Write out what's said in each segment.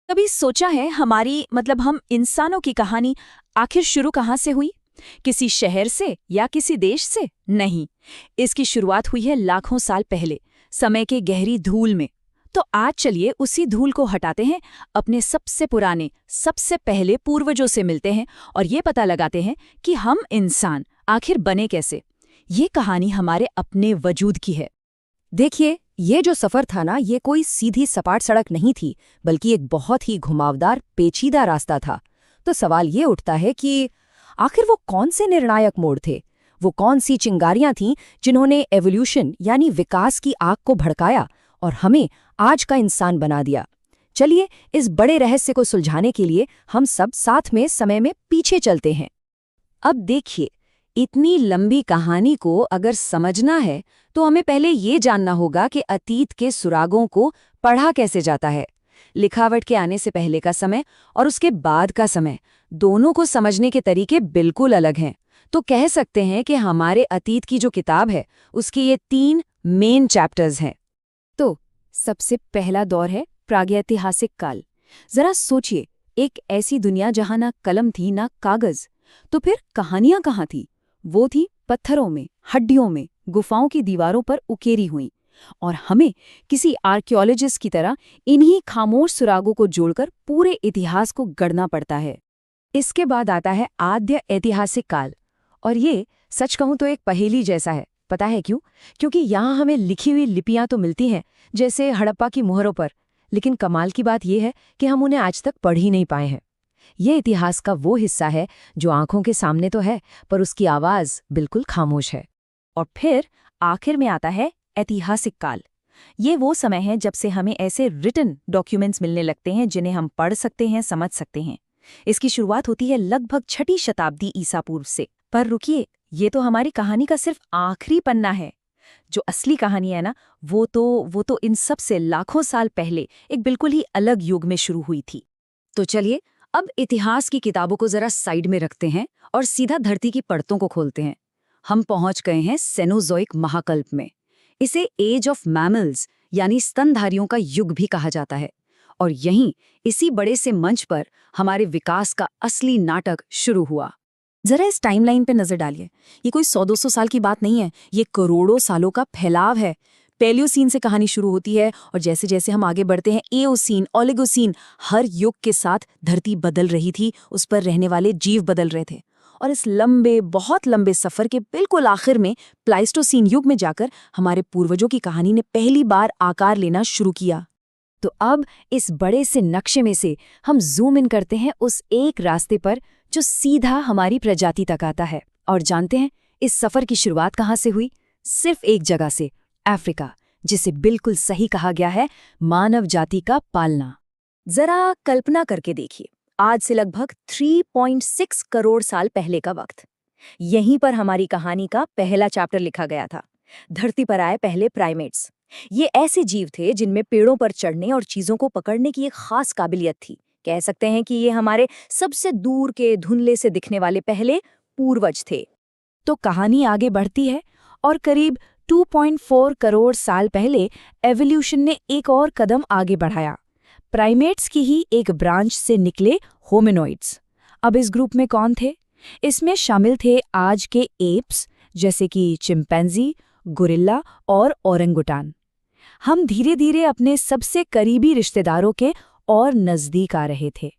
कभी सोचा है हमारी हम इंसानों की कहानी आखिर शुरू कहाँ से हुई? किसी शहर से या किसी देश से? नहीं। इसकी शुरुआत हुई है लाखों साल पहले, समय के गहरी धूल में। तो आज चलिए उसी धूल को हटाते हैं, अपने सबसे पुराने, सबसे पहले पूर्वजों से मिलते हैं और ये पता लगाते हैं कि हम इंसान आखिर बने कैसे। ये कहानी हमारे अपने वजूद की है। देखिए, ये जो सफर था ना, ये कोई सीधी सपाट सड़क नहीं थी, बल्कि एक बहुत ही घुमावदार, पेचीदा रास्ता था। तो सवाल ये उठता है कि आखिर वो कौन से निर्णायक मोड़ थे? वो कौन सी चिंगारियां थीं जिन्होंने एवोल्यूशन यानी विकास की आग को भड़काया और हमें आज का इंसान बना दिया? चलिए, इस बड़े रहस्य को सुलझाने के लिए हम सब साथ में समय में पीछे चलते हैं। अब देखिए, इतनी लंबी कहानी को अगर समझना है तो हमें पहले ये जानना होगा कि अतीत के सुरागों को पढ़ा कैसे जाता है। लिखावट के आने से पहले का समय और उसके बाद का समय, दोनों को समझने के तरीके बिल्कुल अलग हैं। तो कह सकते हैं कि हमारे अतीत की जो किताब है, उसकी ये 3 मेन चैप्टर्स हैं। तो सबसे पहला दौर है प्रागैतिहासिक काल। जरा सोचिए, एक ऐसी दुनिया जहां ना कलम थी ना कागज, तो फिर कहानियां कहाँ थी? वो थी पत्थरों में, हड्डियों में, गुफाओं की दीवारों पर उकेरी हुई। और हमें किसी आर्कियोलॉजिस्ट की तरह इन्हीं खामोश सुरागों को जोड़कर पूरे इतिहास को गढ़ना पड़ता है। इसके बाद आता है आद्य ऐतिहासिक काल, और ये सच कहूं तो एक पहेली जैसा है। पता है क्यों? क्योंकि यहाँ हमें लिखी हुई लिपियां तो मिलती हैं, जैसे हड़प्पा की मुहरों पर, लेकिन कमाल की बात यह है कि हम उन्हें आज तक पढ़ ही नहीं पाए हैं। ये इतिहास का वो हिस्सा है जो आंखों के सामने तो है, पर उसकी आवाज बिल्कुल खामोश है। और फिर आखिर में आता है ऐतिहासिक काल। ये वो समय है जब से हमें ऐसे रिटन डॉक्यूमेंट्स मिलने लगते हैं जिन्हें हम पढ़ सकते हैं, समझ सकते हैं। इसकी शुरुआत होती है लगभग 6ठी शताब्दी ईसा पूर्व से। पर रुकिए, ये तो हमारी कहानी का सिर्फ आखिरी पन्ना है। जो असली कहानी है ना, वो तो इन सब से लाखों साल पहले एक बिल्कुल ही अलग युग में शुरू हुई थी। तो चलिए, अब इतिहास की किताबों को जरा साइड में रखते हैं और सीधा धरती की परतों को खोलते हैं। हम पहुंच गए हैं सेनोज़ोइक महाकल्प में। इसे एज ऑफ मैमल्स यानी स्तनधारियों का युग भी कहा जाता है। और यहीं, इसी बड़े से मंच पर हमारे विकास का असली नाटक शुरू हुआ। जरा इस टाइमलाइन पे नजर डालिए। ये कोई 100-200 साल की बात नहीं है, ये करोड़ों सालों का फैलाव है। पैलियोसीन से कहानी शुरू होती है और जैसे जैसे हम आगे बढ़ते हैं, एओसीन, ओलिगोसीन, हर युग के साथ धरती बदल रही थी, उस पर रहने वाले जीव बदल रहे थे। और इस लंबे, बहुत लंबे सफर के बिल्कुल आखिर में, प्लाइस्टोसीन युग में जाकर हमारे पूर्वजों की कहानी ने पहली बार आकार लेना शुरू किया। तो अब इस बड़े से नक्शे में से हम जूम इन करते हैं उस एक रास्ते पर जो सीधा हमारी प्रजाति तक आता है। और जानते हैं इस सफर की शुरुआत कहाँ से हुई? सिर्फ एक जगह से, अफ्रीका, जिसे बिल्कुल सही कहा गया है मानव जाति का पालना। जरा कल्पना करके देखिए, आज से लगभग 3.6 करोड़ साल पहले का वक्त। यहीं पर हमारी कहानी का पहला चैप्टर लिखा गया था। धरती पर आए पहले प्राइमेट्स। ये ऐसे जीव थे जिनमें पेड़ों पर चढ़ने और चीजों को पकड़ने की एक खास काबिलियत थी। कह सकते हैं कि ये हमारे सबसे दूर के धुंधले से दिखने वाले पहले पूर्वज थे। तो कहानी आगे बढ़ती है और करीब 2.4 करोड़ साल पहले एवोल्यूशन ने एक और कदम आगे बढ़ाया। प्राइमेट्स की ही एक ब्रांच से निकले होमिनोइड्स। अब इस ग्रुप में कौन थे? इसमें शामिल थे आज के एप्स, जैसे कि चिंपैंजी, गोरिल्ला और ओरंगुटान। हम धीरे धीरे अपने सबसे करीबी रिश्तेदारों के और नजदीक आ रहे थे।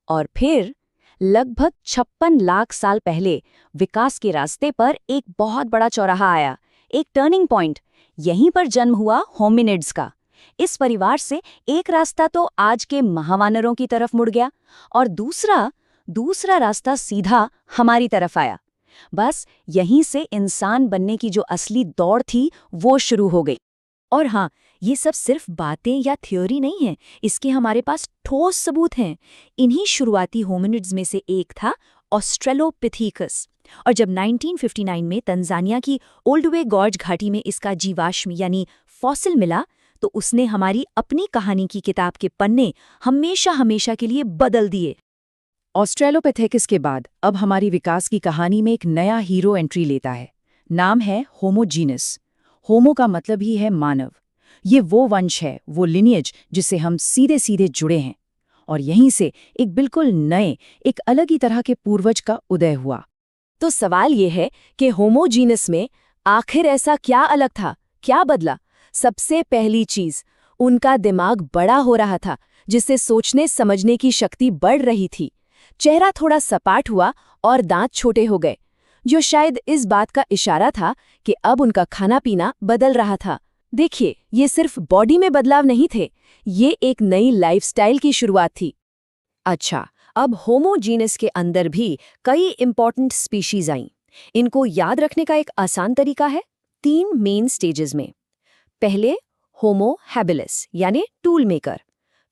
और फिर लगभग 56 लाख साल पहले विकास के रास्ते पर एक बहुत बड़ा चौराहा आया, एक टर्निंग पॉइंट। यहीं पर जन्म हुआ होमिनिड्स का। इस परिवार से एक रास्ता तो आज के महावानरों की तरफ मुड़ गया और दूसरा रास्ता सीधा हमारी तरफ आया। बस यहीं से इंसान बनने की जो असली दौड़ थी, वो शुरू हो गई। और हाँ, ये सब सिर्फ बातें या थ्योरी नहीं है, इसके हमारे पास ठोस सबूत हैं। इन्हीं शुरुआती होमिनिड्स में से एक था ऑस्ट्रेलोपिथेकस। और जब 1959 में तंजानिया की ओल्डवे गॉर्ज घाटी में इसका जीवाश्म यानी फॉसिल मिला, तो उसने हमारी अपनी कहानी की किताब के पन्ने हमेशा हमेशा के लिए बदल दिए। ऑस्ट्रेलोपिथेकस के बाद अब हमारी विकास की कहानी में एक नया हीरो एंट्री लेता है। नाम है होमो जीनस। होमो का मतलब ही है मानव। ये वो वंश है, वो लिनिएज जिससे हम सीधे सीधे जुड़े हैं। और यहीं से एक बिल्कुल नए, एक अलग ही तरह के पूर्वज का उदय हुआ। तो सवाल ये है कि होमो जीनस में आखिर ऐसा क्या अलग था, क्या बदला? सबसे पहली चीज, उनका दिमाग बड़ा हो रहा था, जिससे सोचने समझने की शक्ति बढ़ रही थी। चेहरा थोड़ा सपाट हुआ और दांत छोटे हो गए, जो शायद इस बात का इशारा था कि अब उनका खाना पीना बदल रहा था। देखिए, ये सिर्फ बॉडी में बदलाव नहीं थे, ये एक नई लाइफस्टाइल की शुरुआत थी। अच्छा, अब होमो जीनस के अंदर भी कई इंपॉर्टेंट स्पीशीज आईं। इनको याद रखने का एक आसान तरीका है 3 मेन स्टेजेस में। पहले होमो हैबिलिस यानी टूल मेकर,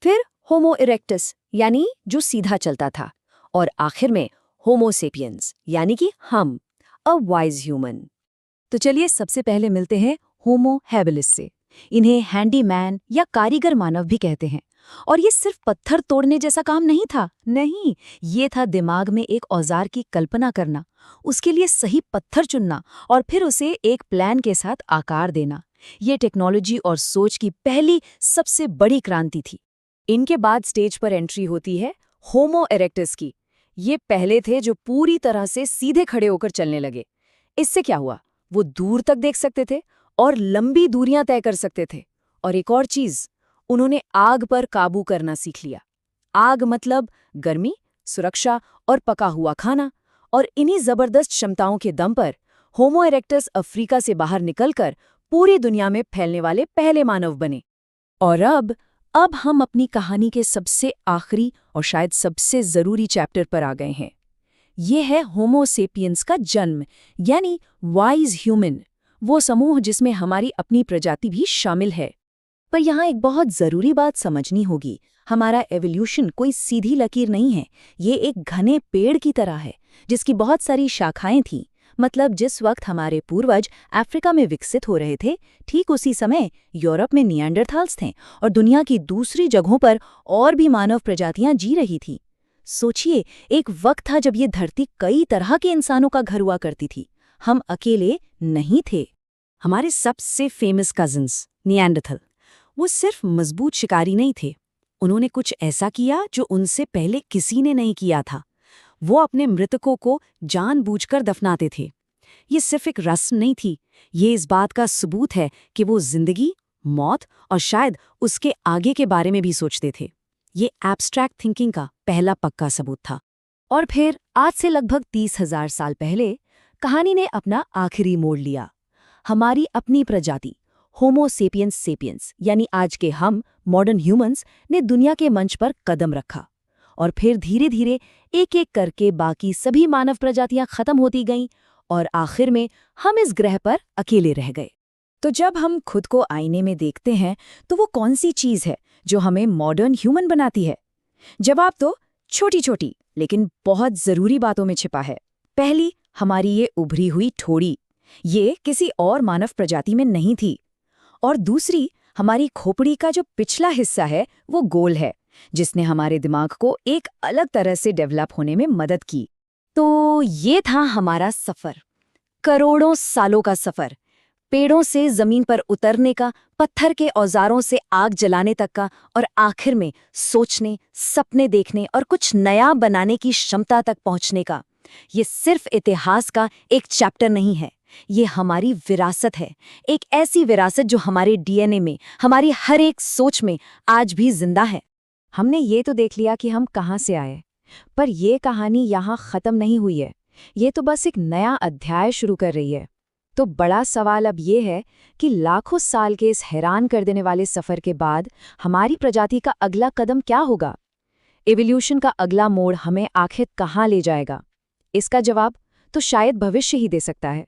फिर होमो इरेक्टस यानी जो सीधा चलता था, और आखिर में होमो सेपियंस यानी कि हम, अ वाइज ह्यूमन। तो चलिए सबसे पहले मिलते हैं होमो हैबिलिस से। इन्हें हैंडीमैन या कारीगर मानव भी कहते हैं। और ये सिर्फ पत्थर तोड़ने जैसा काम नहीं था, नहीं, ये था दिमाग में एक औजार की कल्पना करना, उसके लिए सही पत्थर चुनना और फिर उसे एक प्लान के साथ आकार देना। ये टेक्नोलॉजी और सोच की पहली सबसे बड़ी क्रांति थी। इनके बाद स्टेज पर एंट्री होती है होमो इरेक्टस की। ये पहले थे जो पूरी तरह से सीधे खड़े होकर चलने लगे। इससे क्या हुआ? वो दूर तक देख सकते थे और लंबी दूरियां तय कर सकते थे। और एक और चीज, उन्होंने आग पर काबू करना सीख लिया। आग मतलब गर्मी, सुरक्षा और पका हुआ खाना। और इन्हीं जबरदस्त क्षमताओं के दम पर होमो इरेक्टस अफ्रीका से बाहर निकलकर पूरी दुनिया में फैलने वाले पहले मानव बने। और अब हम अपनी कहानी के सबसे आखिरी और शायद सबसे जरूरी चैप्टर पर आ गए हैं। ये है होमो सेपियंस का जन्म, यानी वाइज ह्यूमन, वो समूह जिसमें हमारी अपनी प्रजाति भी शामिल है। पर यहाँ एक बहुत जरूरी बात समझनी होगी, हमारा एवोल्यूशन कोई सीधी लकीर नहीं है। ये एक घने पेड़ की तरह है, जिसकी बहुत सारी शाखाएं थीं। मतलब जिस वक्त हमारे पूर्वज अफ्रीका में विकसित हो रहे थे, ठीक उसी समय यूरोप में निएंडरथाल्स थे और दुनिया की दूसरी जगहों पर और भी मानव प्रजातियां जी रही थी। सोचिए, एक वक्त था जब ये धरती कई तरह के इंसानों का घर हुआ करती थी। हम अकेले नहीं थे। हमारे सबसे फेमस कजिन्स निएंडरथल, वो सिर्फ मजबूत शिकारी नहीं थे, उन्होंने कुछ ऐसा किया जो उनसे पहले किसी ने नहीं किया था। वो अपने मृतकों को जानबूझकर दफनाते थे। ये सिर्फ एक रस्म नहीं थी, ये इस बात का सबूत है कि वो जिंदगी, मौत और शायद उसके आगे के बारे में भी सोचते थे। ये एब्स्ट्रैक्ट थिंकिंग का पहला पक्का सबूत था। और फिर आज से लगभग 30,000 साल पहले कहानी ने अपना आखिरी मोड़ लिया। हमारी अपनी प्रजाति होमो सेपियंस सेपियंस यानी आज के हम मॉडर्न ह्यूमंस ने दुनिया के मंच पर कदम रखा। और फिर धीरे धीरे एक एक करके बाकी सभी मानव प्रजातियां खत्म होती गईं और आखिर में हम इस ग्रह पर अकेले रह गए। तो जब हम खुद को आईने में देखते हैं तो वो कौन सी चीज है जो हमें मॉडर्न ह्यूमन बनाती है? जवाब तो छोटी छोटी लेकिन बहुत जरूरी बातों में छिपा है। पहली, हमारी ये उभरी हुई ठोड़ी, ये किसी और मानव प्रजाति में नहीं थी। और दूसरी, हमारी खोपड़ी का जो पिछला हिस्सा है वो गोल है, जिसने हमारे दिमाग को एक अलग तरह से डेवलप होने में मदद की। तो ये था हमारा सफर, करोड़ों सालों का सफर, पेड़ों से जमीन पर उतरने का, पत्थर के औजारों से आग जलाने तक का, और आखिर में सोचने, सपने देखने और कुछ नया बनाने की क्षमता तक पहुंचने का। ये सिर्फ इतिहास का एक चैप्टर नहीं है, ये हमारी विरासत है। एक ऐसी विरासत जो हमारे डीएनए में, हमारी हर एक सोच में आज भी जिंदा है। हमने ये तो देख लिया कि हम कहाँ से आए, पर ये कहानी यहाँ खत्म नहीं हुई है। ये तो बस एक नया अध्याय शुरू कर रही है। तो बड़ा सवाल अब ये है कि लाखों साल के इस हैरान कर देने वाले सफर के बाद हमारी प्रजाति का अगला कदम क्या होगा? एवोल्यूशन का अगला मोड़ हमें आखिर कहाँ ले जाएगा? इसका जवाब तो शायद भविष्य ही दे सकता है।